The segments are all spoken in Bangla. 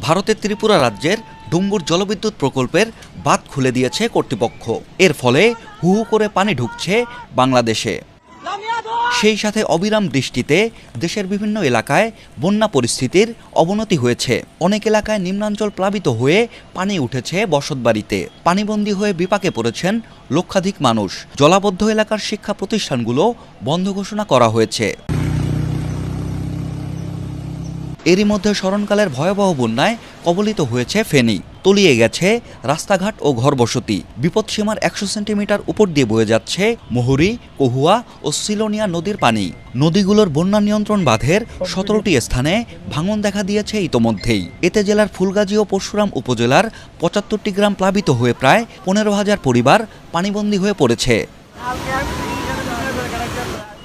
ভারতের ত্রিপুরা রাজ্যের ডুম্বুর জলবিদ্যুৎ প্রকল্পের বাঁধ খুলে দিয়েছে কর্তৃপক্ষ। এর ফলে হু হু করে পানি ঢুকছে বাংলাদেশে। সেই সাথে অবিরাম বৃষ্টিতে দেশের বিভিন্ন এলাকায় বন্যা পরিস্থিতির অবনতি হয়েছে। অনেক এলাকায় নিম্নাঞ্চল প্লাবিত হয়ে পানি উঠেছে বসতবাড়িতে। পানিবন্দী হয়ে বিপাকে পড়েছেন লক্ষাধিক মানুষ। জলাবদ্ধ এলাকার শিক্ষা প্রতিষ্ঠানগুলো বন্ধ ঘোষণা করা হয়েছে। এরই মধ্যে স্মরণকালের ভয়াবহ বন্যায় কবলিত হয়েছে ফেনী। তলিয়ে গেছে রাস্তাঘাট ও ঘরবসতি। বিপদসীমার ১০০ সেন্টিমিটার উপর দিয়ে বয়ে যাচ্ছে মুহুরী, কহুয়া ও সিলোনিয়া নদীর পানি। নদীগুলোর বন্যা নিয়ন্ত্রণ বাঁধের ১৭টি স্থানে ভাঙন দেখা দিয়েছে ইতোমধ্যেই। এতে জেলার ফুলগাজী ও পরশুরাম উপজেলার ৭৫টি গ্রাম প্লাবিত হয়ে প্রায় ১৫,০০০ পরিবার পানিবন্দী হয়ে পড়েছে।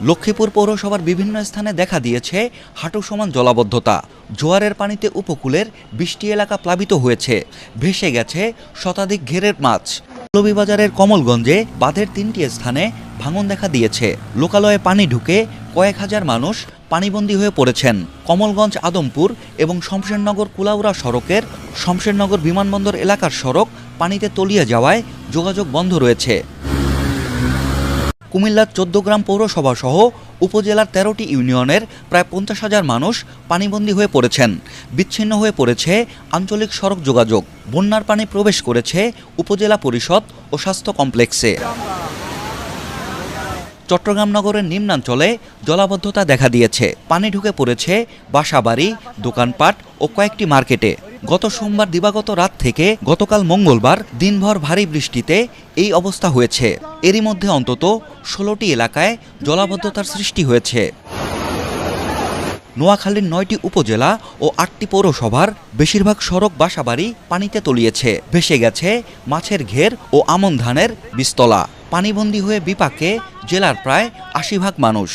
লক্ষ্মীপুর পৌরসভার বিভিন্ন স্থানে দেখা দিয়েছে হাঁটু সমান জলাবদ্ধতা। জোয়ারের পানিতে উপকূলের ২০টি এলাকা প্লাবিত হয়েছে। ভেসে গেছে শতাধিক ঘেরের মাছ। মৌলভীবাজারের কমলগঞ্জে বাঁধের ৩টি স্থানে ভাঙন দেখা দিয়েছে। লোকালয়ে পানি ঢুকে কয়েক হাজার মানুষ পানিবন্দী হয়ে পড়েছেন। কমলগঞ্জ আদমপুর এবং শমশেরনগর কুলাউড়া সড়কের শমশেরনগর বিমানবন্দর এলাকার সড়ক পানিতে তলিয়ে যাওয়ায় যোগাযোগ বন্ধ রয়েছে। কুমিল্লার ১৪ গ্রাম পৌরসভা সহ উপজেলার ১৩টি ইউনিয়নের প্রায় ৫০,০০০ মানুষ পানিবন্দী হয়ে পড়েছেন। বিচ্ছিন্ন হয়ে পড়েছে আঞ্চলিক সড়ক যোগাযোগ। বন্যার পানি প্রবেশ করেছে উপজেলা পরিষদ ও স্বাস্থ্য কমপ্লেক্সে। চট্টগ্রাম নগরের নিম্নাঞ্চলে জলাবদ্ধতা দেখা দিয়েছে। পানি ঢুকে পড়েছে বাসাবাড়ি, দোকানপাট ও কয়েকটি মার্কেটে। গত সোমবার দিবাগত রাত থেকে গতকাল মঙ্গলবার দিনভর ভারী বৃষ্টিতে এই অবস্থা হয়েছে। এরই মধ্যে অন্তত ১৬টি এলাকায় জলাবদ্ধতার সৃষ্টি হয়েছে। নোয়াখালীর ৯টি উপজেলা ও ৮টি পৌরসভার বেশিরভাগ সড়ক বাসাবাড়ি পানিতে তলিয়েছে। ভেসে গেছে মাছের ঘের ও আমন ধানের বীজতলা। পানিবন্দী হয়ে বিপাকে জেলার প্রায় ৮০ ভাগ মানুষ।